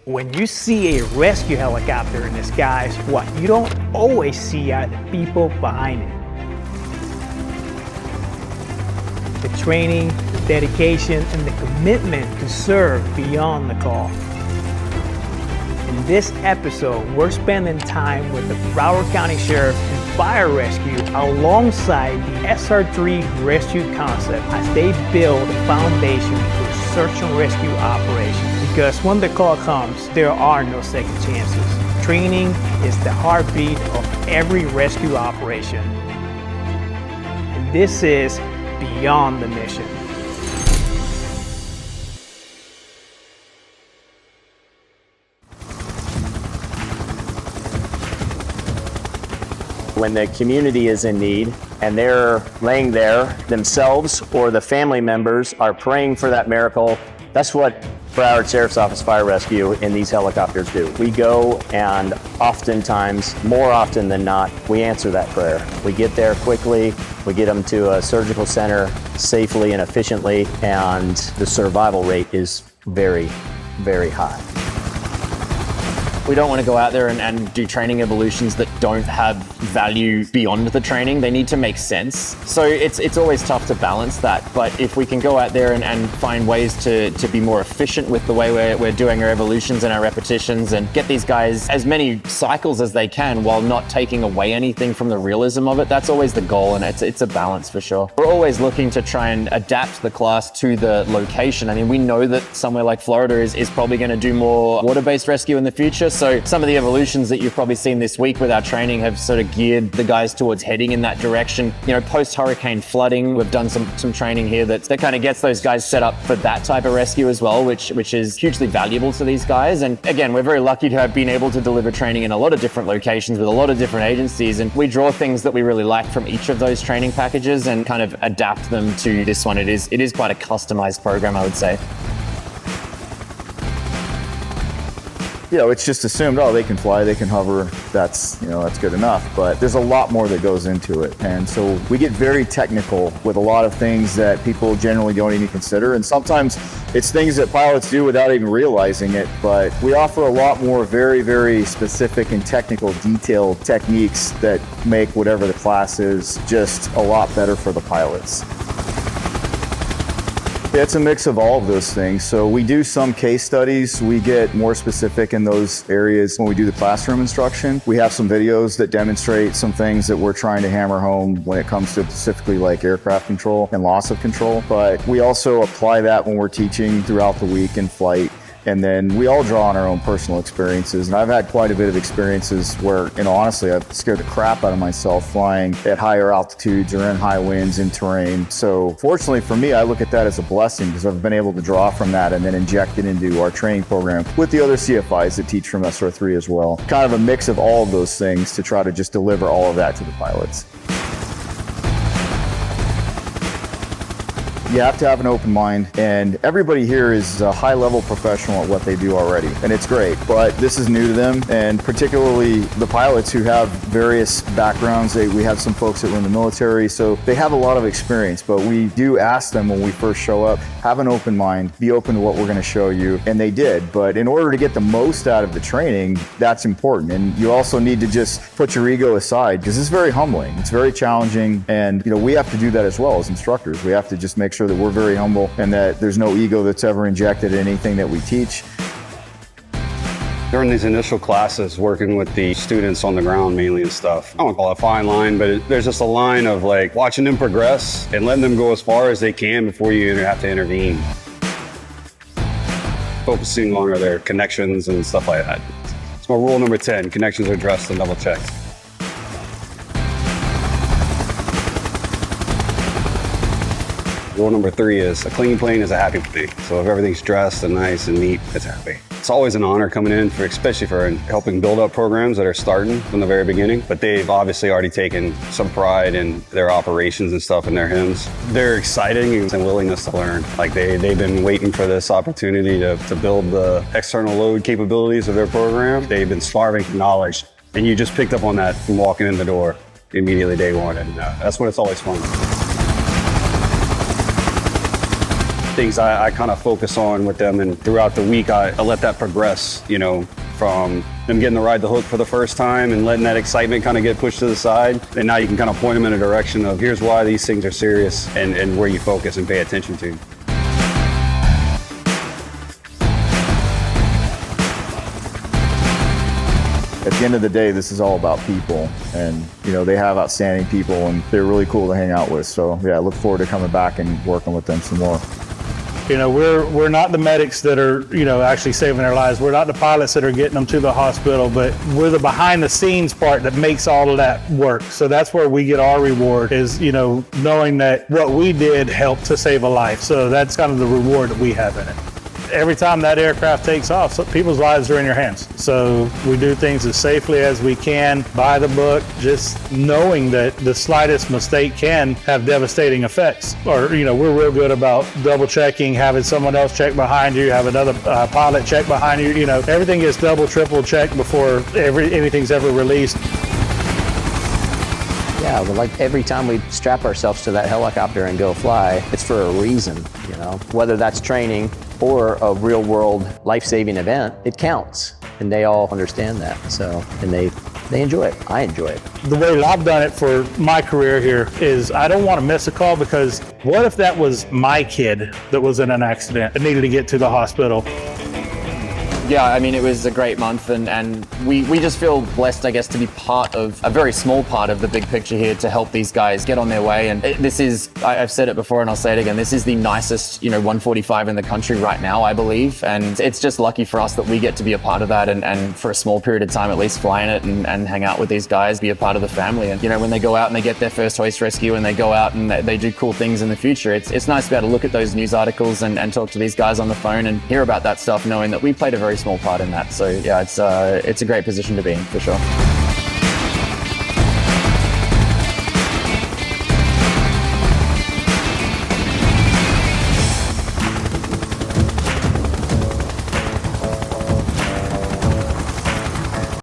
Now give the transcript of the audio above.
When you see a rescue helicopter in the skies, what you don't always see are the people behind it. The training, the dedication, and the commitment to serve beyond the call. In this episode, we're spending time with the Broward County Sheriff and Fire Rescue alongside the SR3 Rescue Concept as they build a foundation for search and rescue operations. Because when the call comes, there are no second chances. Training is the heartbeat of every rescue operation. And this is beyond the mission. When the community is in need and they're laying there themselves or the family members are praying for that miracle, that's what Broward Sheriff's Office Fire Rescue and these helicopters do. We go and oftentimes, more often than not, we answer that prayer. We get there quickly, we get them to a surgical center safely and efficiently, and the survival rate is very, very high. We don't want to go out there and do training evolutions that don't have value beyond the training. They need to make sense. So it's always tough to balance that. But if we can go out there and find ways to be more efficient with the way we're doing our evolutions and our repetitions and get these guys as many cycles as they can while not taking away anything from the realism of it, that's always the goal, and it's a balance for sure. We're always looking to try and adapt the class to the location. I mean, we know that somewhere like Florida is probably going to do more water-based rescue in the future. So some of the evolutions that you've probably seen this week with our training have sort of geared the guys towards heading in that direction. You know, post-hurricane flooding, we've done some training here that kind of gets those guys set up for that type of rescue as well, which is hugely valuable to these guys. And again, we're very lucky to have been able to deliver training in a lot of different locations with a lot of different agencies. And we draw things that we really like from each of those training packages and kind of adapt them to this one. It is quite a customized program, I would say. You know, it's just assumed, oh, they can fly, they can hover, that's good enough. But there's a lot more that goes into it. And so we get very technical with a lot of things that people generally don't even consider. And sometimes it's things that pilots do without even realizing it. But we offer a lot more very, very specific and technical, detailed techniques that make whatever the class is just a lot better for the pilots. It's a mix of all of those things. So we do some case studies. We get more specific in those areas when we do the classroom instruction. We have some videos that demonstrate some things that we're trying to hammer home when it comes to specifically like aircraft control and loss of control. But we also apply that when we're teaching throughout the week in flight. And then we all draw on our own personal experiences. And I've had quite a bit of experiences where, honestly, I've scared the crap out of myself flying at higher altitudes or in high winds in terrain. So fortunately for me, I look at that as a blessing because I've been able to draw from that and then inject it into our training program with the other CFIs that teach from SR3 as well. Kind of a mix of all of those things to try to just deliver all of that to the pilots. You have to have an open mind, and everybody here is a high-level professional at what they do already, and it's great, but this is new to them, and particularly the pilots who have various backgrounds. We have some folks that were in the military, so they have a lot of experience, but we do ask them when we first show up, have an open mind, be open to what we're going to show you, and they did. But in order to get the most out of the training, that's important, and you also need to just put your ego aside, because it's very humbling, it's very challenging, and we have to do that as well as instructors. We have to just make sure that we're very humble and that there's no ego that's ever injected in anything that we teach. During these initial classes, working with the students on the ground mainly and stuff, I don't call it a fine line, but there's just a line of like watching them progress and letting them go as far as they can before you have to intervene. Focusing on their connections and stuff like that. It's my rule number 10, connections are addressed and double checked. Rule number 3 is a clean plane is a happy plane. So if everything's dressed and nice and neat, it's happy. It's always an honor coming in, especially for helping build up programs that are starting from the very beginning. But they've obviously already taken some pride in their operations and stuff in their HIMs. They're exciting and willingness to learn. Like they've been waiting for this opportunity to build the external load capabilities of their program. They've been starving for knowledge. And you just picked up on that from walking in the door immediately day one. And that's when it's always fun. things I kind of focus on with them, and throughout the week I let that progress, you know, from them getting to ride the hook for the first time and letting that excitement kind of get pushed to the side. And now you can kind of point them in a direction of here's why these things are serious and where you focus and pay attention to. At the end of the day, this is all about people, and you know, they have outstanding people and they're really cool to hang out with. So yeah, I look forward to coming back and working with them some more. You know, we're not the medics that are, you know, actually saving their lives. We're not the pilots that are getting them to the hospital, but we're the behind the scenes part that makes all of that work. So that's where we get our reward, is, you know, knowing that what we did helped to save a life. So that's kind of the reward that we have in it. Every time that aircraft takes off, so people's lives are in your hands. So we do things as safely as we can, by the book, just knowing that the slightest mistake can have devastating effects. Or, you know, we're real good about double checking, having someone else check behind you, have another pilot check behind you. You know, everything gets double, triple checked before anything's ever released. Yeah, well, like every time we strap ourselves to that helicopter and go fly, it's for a reason, you know. Whether that's training or a real world life-saving event, it counts. And they all understand that. So, and they enjoy it. I enjoy it. The way I've done it for my career here is I don't want to miss a call, because what if that was my kid that was in an accident and needed to get to the hospital? Yeah, I mean, it was a great month, and we just feel blessed, I guess, to be part of a very small part of the big picture here to help these guys get on their way. And this is, I've said it before and I'll say it again, this is the nicest, you know, 145 in the country right now, I believe. And it's just lucky for us that we get to be a part of that, and for a small period of time at least flying it and hang out with these guys, be a part of the family. And, you know, when they go out and they get their first hoist rescue and they go out and they do cool things in the future, it's nice to be able to look at those news articles and talk to these guys on the phone and hear about that stuff, knowing that we played a very small part in that. So yeah, it's a great position to be in, for sure.